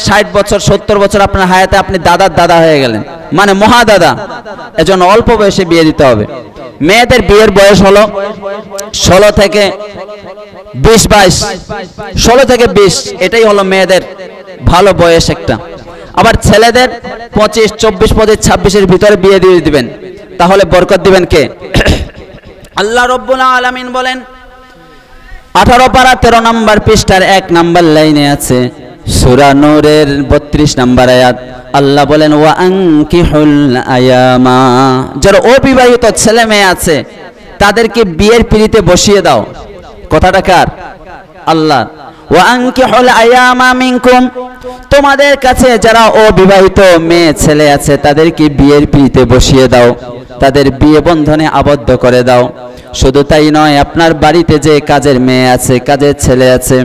60 বছর 70 বছর আপনার হায়াতে আপনি দাদার দাদা হয়ে গেলেন, মানে মহাদাদা। এজন্য অল্প বয়সে বিয়ে দিতে হবে। মেয়েদের বিয়ের বয়স হলো 16 থেকে 20-22, 16 থেকে 20, এটাই হলো মেয়েদের ভালো বয়স একটা। আবার ছেলেদের 25, 24, 25, 26-এর ভিতরে বিয়ে দিয়ে দিবেন, তাহলে বরকত দিবেন কে? আল্লাহ রাব্বুল আলামিন বলেন 18 পারা 13 নম্বর পৃষ্ঠার 1 নম্বর লাইনে আছে সূরা নূরের 32 নম্বর আয়াত, আল্লাহ বলেন ওয়া আনকিহুল আয়ামা, যারা অবিবাহিত ছেলে মেয়ে আছে তাদেরকে বিয়ের পিঁড়িতে বসিয়ে দাও। কথাটা কার? আল্লাহ। ওয়া আনকিহুল আয়ামা মিনকুম, তোমাদের কাছে যারা অবিবাহিত মেয়ে ছেলে আছে তাদেরকে বিয়ের পিঁড়িতে বসিয়ে দাও, তাদের বিয়ে বন্ধনে আবদ্ধ করে দাও। শুধু তাই নয়, আপনার বাড়িতে যে কাজের মেয়ে আছে, কাজের ছেলে আছে,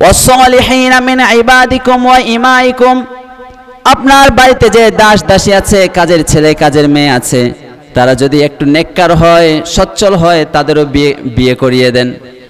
ওয়াসসালিহিনা মিন ইবাদিকুম ওয়া ইমাইকুম, আপনার বাড়িতে যে দাস দাসী আছে, কাজের ছেলে কাজের মেয়ে আছে, তারা যদি একটু নেককার হয়, সচ্ছল হয়, তাদেরও বিয়ে করিয়ে দেন।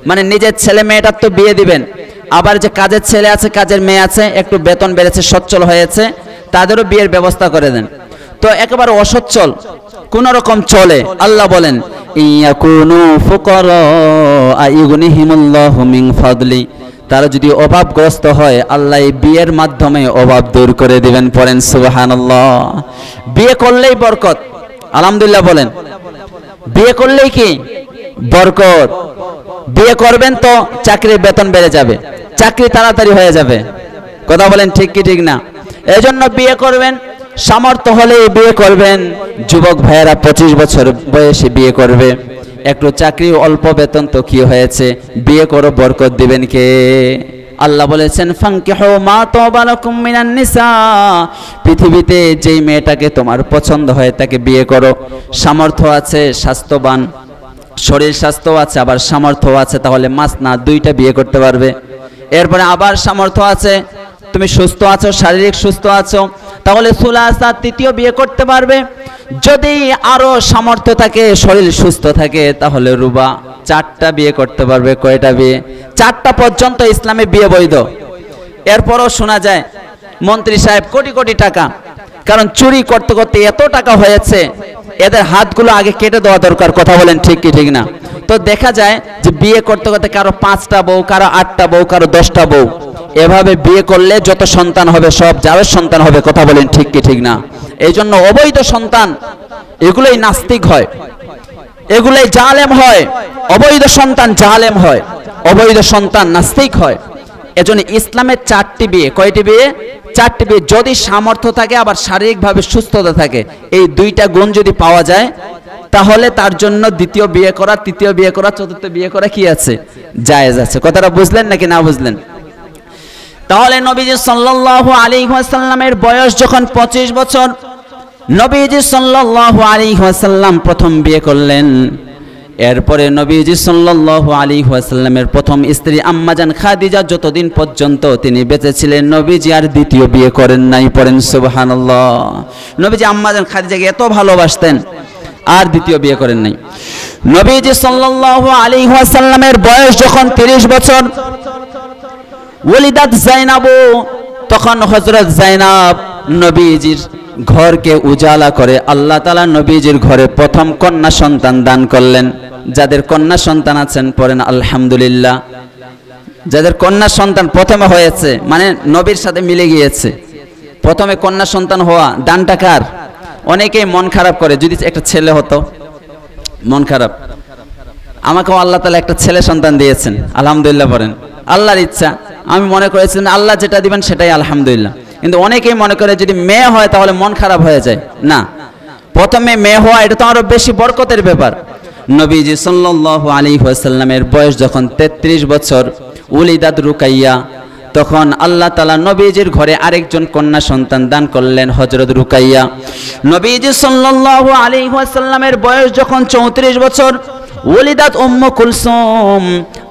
মানে নিজের ছেলে মেয়েটার তো বিয়ে দিবেন, আবার যে কাজের ছেলে আছে কাজের মেয়ে আছে একটু বেতন বেড়েছে, সচ্ছল হয়েছে, তাদেরও বিয়ের ব্যবস্থা করে দেন। তো একেবারে অসচ্ছল কোন রকম চলে, আল্লাহ বলেন ইয়াকুনু ফুকারা আয়ুগনিহিমুল্লাহু মিন ফাদলি, তারা যদি অভাবগ্রস্ত হয় আল্লাহ এই বিয়ের মাধ্যমে অভাব দূর করে দিবেন। পড়েন সুবহানাল্লাহ। বিয়ে করলেই বরকত, আলহামদুলিল্লাহ বলেন। বিয়ে করলেই কি বরকত? বিয়ে করবেন তো চাকরির বেতন বেড়ে যাবে, চাকরি তাড়াতাড়ি হয়ে যাবে। কথা বলেন ঠিক কি ঠিক না? এজন্য বিয়ে করবেন, সামর্থ্য হলে বিয়ে করবেন। যুবক ভাইয়েরা 25 বছর বয়সে বিয়ে করবে, একটু চাকরি অল্প বেতন তো কি হয়েছে, বিয়ে করো, বরকত দিবেন কে? আল্লাহ বলেছেন ফানকিহু মা তাবা লাকুম মিনান নিসা, পৃথিবীতে যেই মেয়েটাকে তোমার পছন্দ হয় তাকে বিয়ে করো। সামর্থ্য আছে, স্বাস্থ্যবান, শরীর স্বাস্থ্য আছে, আবার সামর্থ্য আছে, তাহলে মাসনা 2টা বিয়ে করতে পারবে। এরপরে আবার সামর্থ্য আছে, তুমি সুস্থ আছো, শারীরিক সুস্থ আছো, তাহলে সুলাসা 3য় বিয়ে করতে পারবে। যদি আরো সামর্থ্য থাকে, শরীর সুস্থ থাকে, তাহলে রুবা 4টা বিয়ে করতে পারবে। কয়টা বিয়ে? 4টা পর্যন্ত ইসলামে বিয়ে বৈধ। এরপরও শোনা যায় মন্ত্রী সাহেব কোটি কোটি টাকা, কারণ চুরি করতে করতে এত টাকা হয়েছে, এদের হাতগুলো আগে কেটে দেওয়া দরকার। কথা বলেন ঠিক কি ঠিক না? তো দেখা যায় যে বিয়ে করতে করতে কারো 5টা বউ, কারো 8টা বউ, কারো 10টা বউ, এভাবে বিয়ে করলে যত সন্তান হবে সব জায়েজ সন্তান হবে। কথা বলেন ঠিক কি ঠিক না? এই জন্য অবৈধ সন্তান এগুলোই নাস্তিক হয়, এগুলোই জালেম হয়। অবৈধ সন্তান জালেম হয়, অবৈধ সন্তান নাস্তিক হয়। এজন্য ইসলামের 4টি বিয়ে। কয়টি বিয়ে? 4টি বিয়ে। যদি সামর্থ্য থাকে, আবার শারীরিকভাবে সুস্থতা থাকে, এই 2টা গুণ যদি পাওয়া যায়, তাহলে তার জন্য 2য় বিয়ে করা, 3য় বিয়ে করা, 4র্থ বিয়ে করা কি আছে? জায়েজ আছে। কথাটা বুঝলেন নাকি না বুঝলেন? তাহলে নবীজি সাল্লাল্লাহু আলাইহি ওয়াসাল্লামের বয়স যখন 25 বছর, নবীজি সাল্লাল্লাহু আলাইহি ওয়াসাল্লাম প্রথম বিয়ে করলেন। এরপরে নবীজি সাল্লাল্লাহু আলাইহি ওয়াসাল্লামের প্রথম স্ত্রী আম্মাজান খাদিজা যতদিন পর্যন্ত তিনি বেঁচে ছিলেন, নবীজি আর 2য় বিয়ে করেন নাই। পড়েন সুবহানাল্লাহ। নবীজি আম্মাজান খাদিজাকে এত ভালোবাসতেন, আর 2য় বিয়ে করেন নাই। নবীজি সাল্লাল্লাহু আলাইহি ওয়াসাল্লামের বয়স যখন 30 বছর, ওয়ালিদাত জাইনাবু, তখন হযরত জাইনাব নবীজির ঘরকে উজালা করে আল্লাহ তাআলা নবীজির ঘরে প্রথম কন্যা সন্তান দান করলেন। যাদের কন্যা সন্তান আছেন পড়েন আলহামদুলিল্লাহ। যাদের কন্যা সন্তান প্রথমে হয়েছে, মানে নবীর সাথে মিলে গিয়েছে, প্রথমে কন্যা সন্তান হওয়া দানটা কার? অনেকেই মন খারাপ করে, যদি একটা ছেলে হতো, মন খারাপ। আমাকেও আল্লাহ তাআলা একটা ছেলে সন্তান দিয়েছেন, আলহামদুলিল্লাহ বলেন। আল্লাহর ইচ্ছা, আমি মনে করেছিলাম আল্লাহ যেটা দিবেন সেটাই আলহামদুলিল্লাহ। কিন্তু অনেকেই মনে করে যদি মেয়ে হয় তাহলে মন খারাপ হয়ে যায়। না, প্রথমে মেয়ে হওয়া এটা তো আরো বেশি বরকতের ব্যাপার। নবীজি সাল্লাল্লাহু আলাইহি ওয়াসাল্লামের বয়স যখন 33 বছর, উলিদাত রুকাইয়া, তখন আল্লাহ তাআলা নবীজির ঘরে আরেকজন কন্যা সন্তান দান করলেন, হযরত রুকাইয়া। নবীজি সাল্লাল্লাহু আলাইহি ওয়াসাল্লামের বয়স যখন 34 বছর, ওয়ালিদাত উম্মু কুলসুম,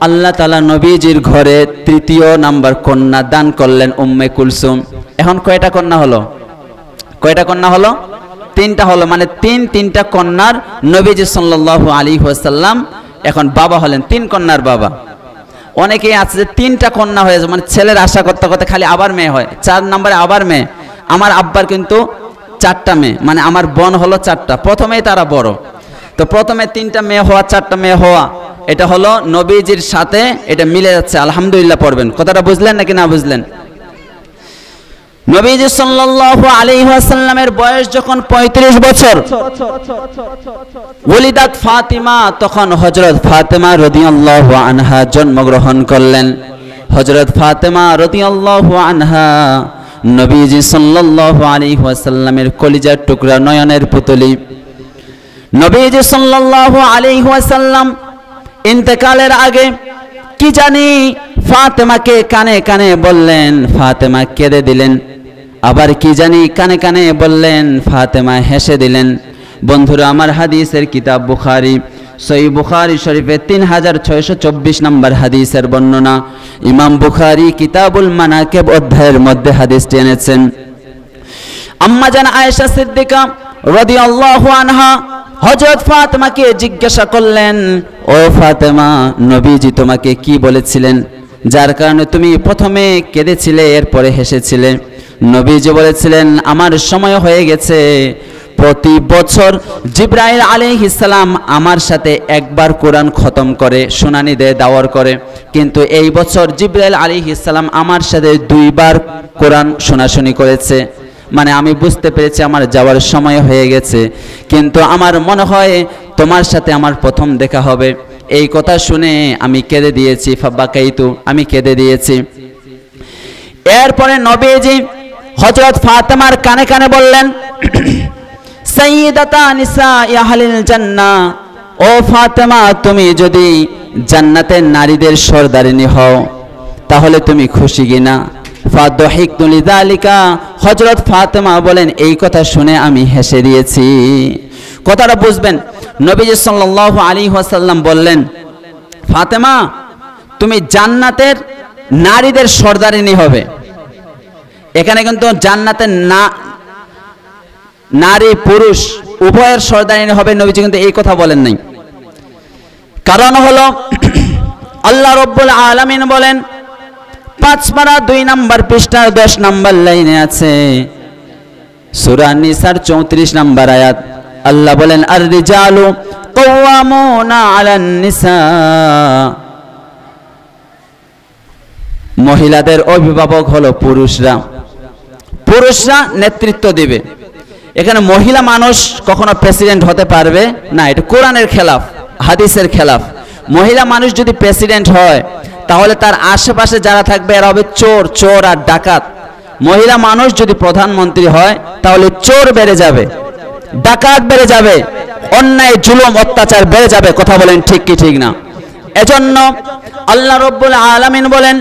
আল্লাহ তাআলা নবীজির ঘরে 3য় নাম্বার কন্যা দান করলেন, উম্মে কুলসুম। এখন কয়টা কন্যা হলো? কয়টা কন্যা হলো? 3টা হলো। মানে 3টা কন্যার নবীজি সাল্লাল্লাহু আলাইহি ওয়াসাল্লাম এখন বাবা হলেন, 3 কন্যার বাবা। অনেকেই আছে যে 3টা কন্যা হয়েছে, মানে ছেলের আশা করতে করতে খালি আবার মেয়ে হয়, 4 নম্বরে আবার মেয়ে। আমার আব্বার কিন্তু 4টা মেয়ে, মানে আমার বোন হলো 4টা, প্রথমেই তারা বড়। তো প্রথমে 3টা মেয়ে হওয়া 4টা মেয়ে হওয়া, এটা হলো নবীজির সাথে এটা মিলে যাচ্ছে। আলহামদুলিল্লাহ পড়বেন। কথাটা বুঝলেন নাকি না বুঝলেন? নবীজি সাল্লাল্লাহু আলাইহি ওয়াসাল্লামের বয়স যখন 35 বছর, ওলিদাত ফাতিমা, তখন হযরত ফাতিমা রাদিয়াল্লাহু আনহা জন্মগ্রহণ করলেন। হযরত ফাতিমা রাদিয়াল্লাহু আনহা নবীজি সাল্লাল্লাহু আলাইহি ওয়াসাল্লামের কলিজার টুকরা, নয়নের পুতলি। নবীজি সাল্লাল্লাহু আলাইহি ওয়াসাল্লাম ইন্তেকালের আগে কি জানি ফাতেমাকে কানে কানে বললেন, ফাতেমা কেঁদে দিলেন। আবার কি জানি কানে কানে বললেন, ফাতেমা হেসে দিলেন। বন্ধুরা আমার, হাদিসের কিতাব বুখারী, সহিহ বুখারী শরীফে 3624 নম্বর হাদিসের বর্ণনা। ইমাম বুখারী কিতাবুল মানাকিব অধ্যায়ের মধ্যে হাদিসটি এনেছেন। আম্মা জান আয়েশা সিদ্দিকা রাদিয়াল্লাহু আনহা হযরত ফাতেমাকে জিজ্ঞাসা করলেন, ও ফাতেমা, নবীজি তোমাকে কি বলেছিলেন যার কারণে তুমি প্রথমে কেঁদেছিলে এরপরে হেসেছিলে? নবীজি বলেছিলেন, আমার সময় হয়ে গেছে। প্রতি বছর জিবরাইল আলাইহিস সালাম আমার সাথে একবার কোরআন খতম করে শুনানি দেয়, দাওয়ার করে, কিন্তু এই বছর জিবরাইল আলাইহিস সালাম আমার সাথে 2বার কোরআন শোনাশুনি করেছে। মানে আমি বুঝতে পেরেছি আমার যাওয়ার সময় হয়ে গেছে, কিন্তু আমার মনে হয় তোমার সাথে আমার প্রথম দেখা হবে। এই কথা শুনে আমি কেঁদে দিয়েছি, ফাবাকাইতু, আমি কেঁদে দিয়েছি। এরপরে নবীজি হযরত ফাতেমার কানে কানে বললেন, সাইয়্যিদাতা নিসাই আহলিল জান্নাহ, ও ফাতেমা, তুমি যদি জান্নাতের নারীদের সরদারিনী হও তাহলে তুমি খুশি কিনা? ফাদহিকতু লিযালিকা, হযরত ফাতেমা বলেন, এই কথা শুনে আমি হেসে দিয়েছি। কথাটা বুঝবেন। নবীজি সাল্লাল্লাহু আলাইহি ওয়াসাল্লাম বললেন, ফাতেমা, তুমি জান্নাতের নারীদের সরদারিনী হবে। এখানে কিন্তু জান্নাতের নারী পুরুষ উভয়ের সরদারিনী হবে, নবীজি কিন্তু এই কথা বলেন নাই। কারণ হলো আল্লাহ রাব্বুল আলামিন বলেন, 5 পারা 2 নম্বর পৃষ্ঠার 10 নম্বর লাইনে আছে, সূরা নিসার 34 নম্বর আয়াত। আল্লাহ বলেন, আর রিজালু কাওয়ামুনা আলান নিসা, মহিলাদের অভিভাবক হলো পুরুষরা, পুরুষরা নেতৃত্ব দিবে। এখানে মহিলা মানুষ কখনো প্রেসিডেন্ট হতে পারবে না, এটা কোরআনের খেলাফ, হাদিসের খেলাফ। মহিলা মানুষ যদি প্রেসিডেন্ট হয় তাহলে তার আশেপাশে যারা থাকবে এরা হবে চোর, চোর আর ডাকাত। মহিলা মানুষ যদি প্রধানমন্ত্রী হয় তাহলে চোর বেড়ে যাবে, ডাকাত বেড়ে যাবে, অন্যায় জুলুম অত্যাচার বেড়ে যাবে। কথা বলেন ঠিক কি ঠিক না? এজন্য আল্লাহ রাব্বুল আলামিন বলেন,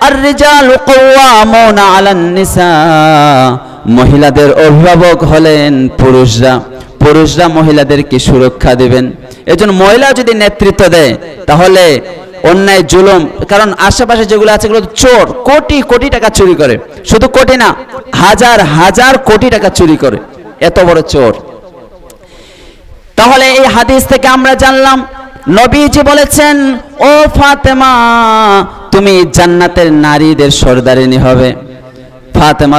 আর রিজালু কাওয়ামুনা আলান নিসা, মহিলাদের অভিভাবক হলেন পুরুষরা, পুরুষরা মহিলাদেরকে সুরক্ষা দেবেন। এজন্য মহিলা যদি নেতৃত্ব দেয় তাহলে অন্যায় জুলুম, কারণ আশেপাশে যেগুলো আছে এগুলো চোর, কোটি কোটি টাকা চুরি করে, শুধু কোটি না, হাজার হাজার কোটি টাকা চুরি করে, এত বড় চোর। তাহলে এই হাদিস থেকে আমরা জানলাম নবীজি বলেছেন, ও ফাতেমা, তুমি জান্নাতের নারীদের সরদারিনী হবে। ফাতেমা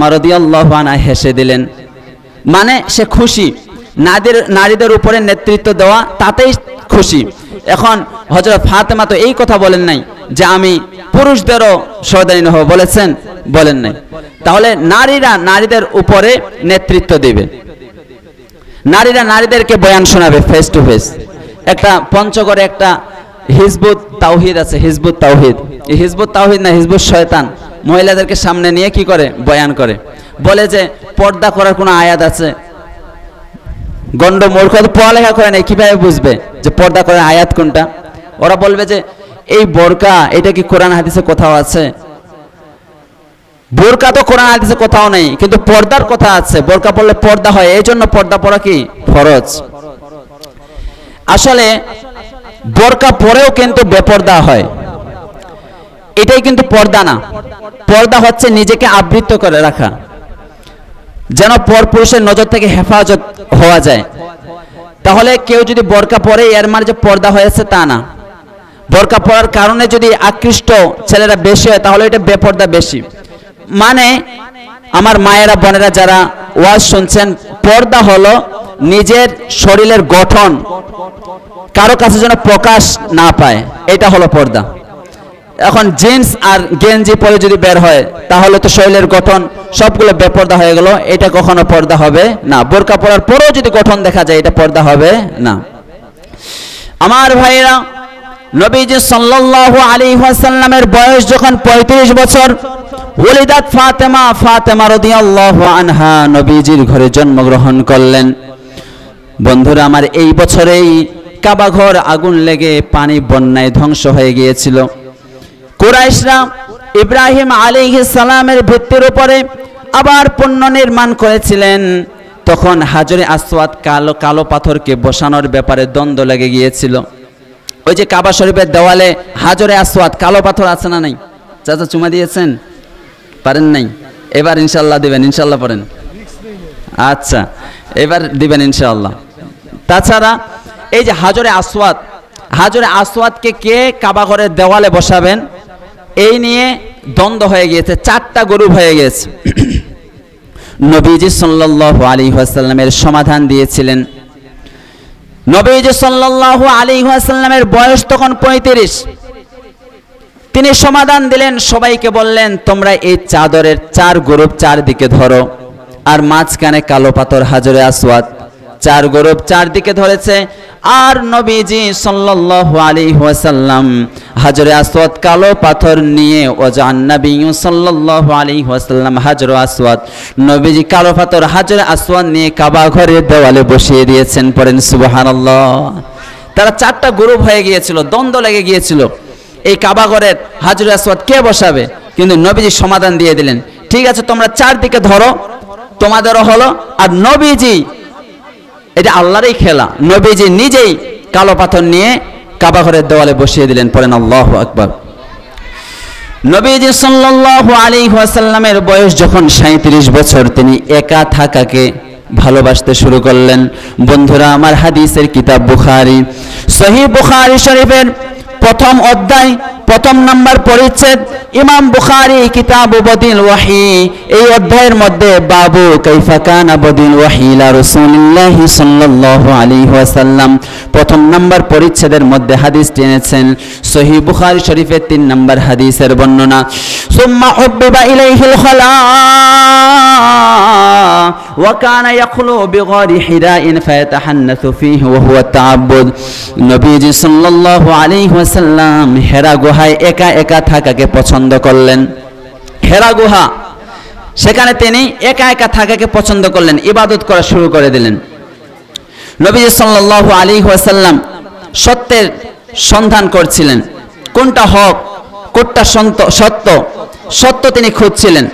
রাদিয়াল্লাহু আনহা হেসে দিলেন, মানে সে খুশি, নারীদের উপরে নেতৃত্ব দেওয়া তাতেই খুশি। এখন হযরত ফাতেমা তো এই কথা বলেন নাই যে আমি পুরুষদেরও সরদারিনী হব, বলেছেন? বলেন নাই। তাহলে নারীরা নারীদের উপরে নেতৃত্ব দেবে, নারীরা নারীদেরকে বয়ান শোনাবে ফেস টু ফেস। একটা পঞ্চগড়ে একটা হিজবুত তাওহীদ আছে, হিজবুত তাওহীদ, এই হিজবুত তাওহীদ না, হিজবুত শয়তান, মহিলাদেরকে সামনে নিয়ে কি করে? বয়ান করে। বলে যে পর্দা করার কোনো আয়াত আছে? গন্ড মূর্খ, পড়ালেখা করে নাই, কিভাবে বুঝবে যে পর্দা করার আয়াত কোনটা? ওরা বলবে যে এই বোরকা, এটা কি কোরআন হাদিসে কোথাও আছে? বোরকা তো কোরআন হাদিসে কোথাও নেই, কিন্তু পর্দার কথা আছে। বোরকা পরলে পর্দা হয়, এই জন্য পর্দা পরা কি ফরজ। আসলে বোরকা পরেও কিন্তু বেপর্দা হয়, এটাই কিন্তু পর্দা না। পর্দা হচ্ছে নিজেকে আবৃত করে রাখা, যেন পরপুরুষের নজর থেকে হেফাজত হওয়া যায়। তাহলে কেউ যদি বোরকা পরে এর মানে যে পর্দা হয়েছে তা না। বোরকা পরার কারণে যদি আকৃষ্ট ছেলেরা বেশি হয় তাহলে এটা বেপর্দা বেশি। মানে আমার মায়েরা বোনেরা যারা ওয়াজ শুনছেন, পর্দা হলো নিজের শরীরের গঠন কারো কাছে যেন প্রকাশ না পায়, এটা হলো পর্দা। এখন জিন্স আর গেঞ্জি পরে যদি বের হয় তাহলে তো শরীরের গঠন সবগুলো বেপর্দা হয়ে গেল, এটা কখনো পর্দা হবে না। বোরকা পরার পরেও যদি গঠন দেখা যায় এটা পর্দা হবে না। আমার ভাইরা, নবীজি সাল্লাল্লাহু আলাইহি ওয়াসাল্লামের বয়স যখন 35 বছর, ওলিদাত ফাতেমা রাদিয়াল্লাহু আনহা নবীজির ঘরে জন্মগ্রহণ করলেন। বন্ধুরা আমার, এই বছরেই কাবা ঘর আগুন লেগে পানি বন্যায় ধ্বংস হয়ে গিয়েছিল। কুরাইশরা ইব্রাহিম আলাইহিস সালামের ভিত্তির উপরে আবার পুনর্নির্মাণ করেছিলেন। তখন হাজরে আসওয়াদ কালো পাথরকে বসানোর ব্যাপারে দ্বন্দ্ব লেগে গিয়েছিল। ওই যে কাবা শরীফের দেওয়ালে হাজরে আসওয়াদ কালো পাথর আছে না নাই? চাচা চুমা দিয়েছেন? পারেন নাই? এবার ইনশাআল্লাহ দিবেন, ইনশাআল্লাহ পড়েন। আচ্ছা, এবার দিবেন ইনশাআল্লাহ। তাছাড়া এই যে হাজরে আসওয়াদকে কে কাবা ঘরের দেওয়ালে বসাবেন এই নিয়ে দ্বন্দ্ব হয়ে গিয়েছে, 4টা গ্রুপ হয়ে গেছে। নবীজি সাল্লাল্লাহু আলাইহি ওয়াসাল্লামের সমাধান দিয়েছিলেন। নবীজি সাল্লাল্লাহু আলাইহি ওয়াসাল্লামের বয়স তখন 35। তিনি সমাধান দিলেন, সবাইকে বললেন তোমরা এই চাদরের 4 গ্রুপ 4 দিকে ধরো, আর মাঝখানে কালো পাথর হাজরে আসওয়াদ। 4 গ্রুপ 4 দিকে ধরেছে, আর নবীজি সাল্লাল্লাহু আলাইহি ওয়াসাল্লাম হাজরে আসওয়াদ কালো পাথর নিয়ে ওয়াজান নবী সাল্লাল্লাহু আলাইহি ওয়াসাল্লাম হাজরে আসওয়াদ, নবীজি কালো পাথর হাজরে আসওয়াদ নিয়ে কাবা ঘরের দেওয়ালে বসিয়ে দিয়েছেন। পড়েন সুবহানাল্লাহ। তারা 4টা গ্রুপ হয়ে গিয়েছিল, দ্বন্দ্ব লেগে গিয়েছিল এই কাবা ঘরের হাজরে আসওয়াদ কে বসাবে। কিন্তু নবীজি সমাধান দিয়ে দিলেন, ঠিক আছে তোমরা 4 দিকে ধরো, তোমাদেরও হলো। আর নবীজি, এটা আল্লাহরই খেলা, নবীজি নিজেই কালো পাথর নিয়ে কাবা ঘরের দেওয়ালে বসিয়ে দিলেন। পড়েন আল্লাহু আকবার। নবীজি সাল্লাল্লাহু আলাইহি ওয়াসাল্লামের বয়স যখন 37 বছর, তিনি একা থাকাকে ভালোবাসতে শুরু করলেন। বন্ধুরা আমার, হাদিসের কিতাব বুখারী, সহিহ বুখারী শরীফের 1ম অধ্যায় 1ম নম্বর পরিচ্ছেদ, ইমাম বুখারী কিতাব বদিল ওয়াহি, এই অধ্যায়ের মধ্যে বাবু কাইফা কানা বদিল ওয়াহি ইলা রাসূলিল্লাহি সাল্লাল্লাহু আলাইহি ওয়াসাল্লাম 1ম নম্বর পরিচ্ছেদের মধ্যে হাদিসটি এনেছেন। সহিহ বুখারী শরীফের 3 নম্বর হাদিসের বর্ণনা, সুম্মা হুব্বিবা ইলাইহিল খালা ওয়া কানা ইয়াখলু বিগারি হিরাইন ফায়াতাহান্নাসু ফীহি ওয়া হুয়া তাআব্বুদ। নবীজি সাল্লাল্লাহু আলাইহি ওয়াসাল্লাম হেরা গুহায় একা একা থাকাকে পছন্দ করলেন। হেরা গুহা, সেখানে তিনি একা একা থাকাকে পছন্দ করলেন, ইবাদত করা শুরু করে দিলেন। নবীজি সাল্লাল্লাহু আলাইহি ওয়াসাল্লাম সত্যের সন্ধান করছিলেন, কোনটা হক কোনটা সত্য তিনি খুঁজছিলেন।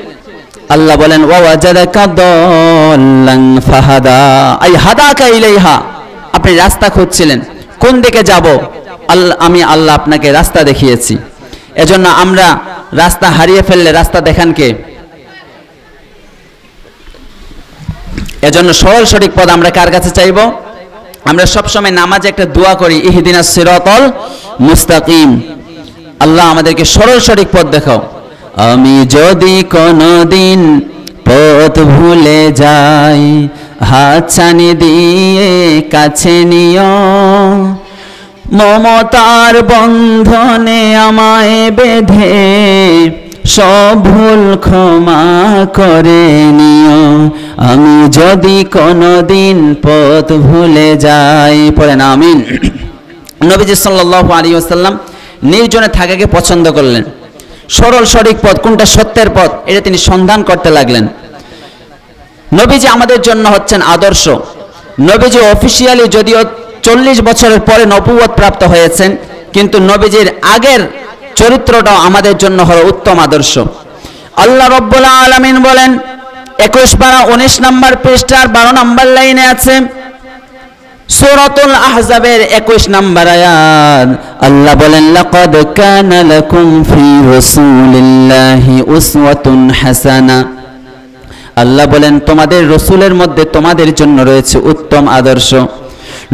আল্লাহ বলেন, ওয়া ওয়াজাদাকা দাল্লান ফাহাদা, আই হাদাকা ইলাইহা, আপনি রাস্তা খুঁজছিলেন কোন দিকে যাব, আমি আল্লাহ আপনাকে রাস্তা দেখিয়েছি। এজন্য আমরা রাস্তা হারিয়ে ফেললে রাস্তা দেখান কে? এজন্য সরল সঠিক পথ আমরা কার কাছে চাইব? আমরা সবসময় নামাজে একটা দোয়া করি, ইহদিনাস সিরাতাল মুস্তাকিম, আল্লাহ আমাদেরকে সরল সঠিক পথ দেখাও। আমি যদি কোনদিন পথ ভুলে যাই, হাত ছানি দিয়ে কাছে নিও, মমতার বন্ধনে আমায় বেঁধে সব ভুল ক্ষমা করে নিও। আমি যদি কোনদিন পথ ভুলে যাই, পড়েন আমিন। নবীজি সাল্লাল্লাহু আলাইহি ওয়াসাল্লাম নির্জনে থাকাকে পছন্দ করলেন। সরল সঠিক পথ কোনটা, সত্যের পথ, এটা তিনি সন্ধান করতে লাগলেন। নবীজি আমাদের জন্য হচ্ছেন আদর্শ। নবীজি অফিসিয়ালি যদিও 40 বছরের পরে নবুয়ত প্রাপ্ত হয়েছেন, কিন্তু নবীজির আগের চরিত্রটাও আমাদের জন্য হলো উত্তম আদর্শ। আল্লাহ রাব্বুল আলামিন বলেন 21 পারা 19 নম্বর পৃষ্ঠার 12 নম্বর লাইনে আছে, সূরাতুল আহজাবের 21 নম্বর আয়াত, আল্লাহ বলেন, লাকাদ কানা লাকুম ফি রাসূলিল্লাহি উসওয়াতুন হাসানা। আল্লাহ বলেন তোমাদের রাসূলের মধ্যে তোমাদের জন্য রয়েছে উত্তম আদর্শ।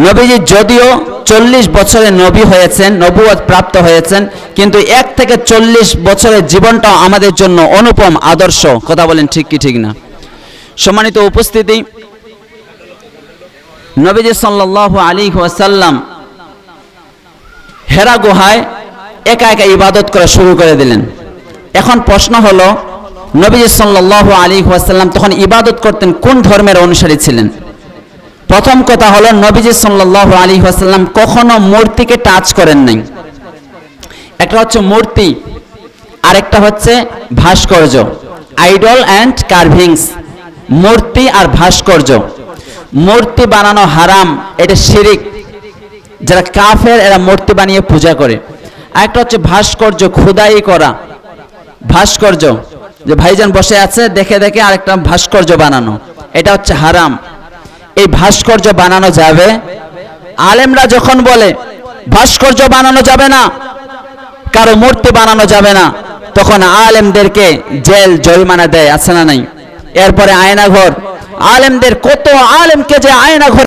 নবীজি যদিও 40 বছরে নবী হয়েছেন, নবুয়ত প্রাপ্ত হয়েছেন, কিন্তু 1 থেকে 40 বছরের জীবনটাও আমাদের জন্য অনুপম আদর্শ। কথা বলেন ঠিক কি ঠিক না? সম্মানিত উপস্থিতি, নবীজি সাল্লাল্লাহু আলাইহি ওয়াসাল্লাম হেরা গুহায় একা একা ইবাদত করা শুরু করে দিলেন। এখন প্রশ্ন হলো, নবীজি সাল্লাল্লাহু আলাইহি ওয়াসাল্লাম তখন ইবাদত করতেন কোন ধর্মের অনুসারী ছিলেন? প্রথম কথা হলো, নবীজি সাল্লাল্লাহু আলাইহি ওয়াসাল্লাম কখনো মূর্তিকে টাচ করেন নাই। একটা হচ্ছে মূর্তি, আরেকটা হচ্ছে ভাস্কর্য, আইডল অ্যান্ড কার্ভিংস। মূর্তি আর ভাস্কর্য, মূর্তি বানানো হারাম, এটা শিরিক। যারা কাফের এরা মূর্তি বানিয়ে পূজা করে। আরেকটা হচ্ছে ভাস্কর্য, খোদাই করা ভাস্কর্য, যে ভাইজান বসে আছে দেখে দেখে আরেকটা ভাস্কর্য বানানো, এটা হচ্ছে হারাম। এই ভাস্কর্য বানানো যাবে? আলেমরা যখন বলে ভাস্কর্য বানানো যাবে না, কারো মূর্তি বানানো যাবে না, তখন আলেমদেরকে জেল জরিমানা দেয়, আছে না নাই? এরপরে আয়নাঘর, আলেমদের কত আলেমকে যে আয়নাঘর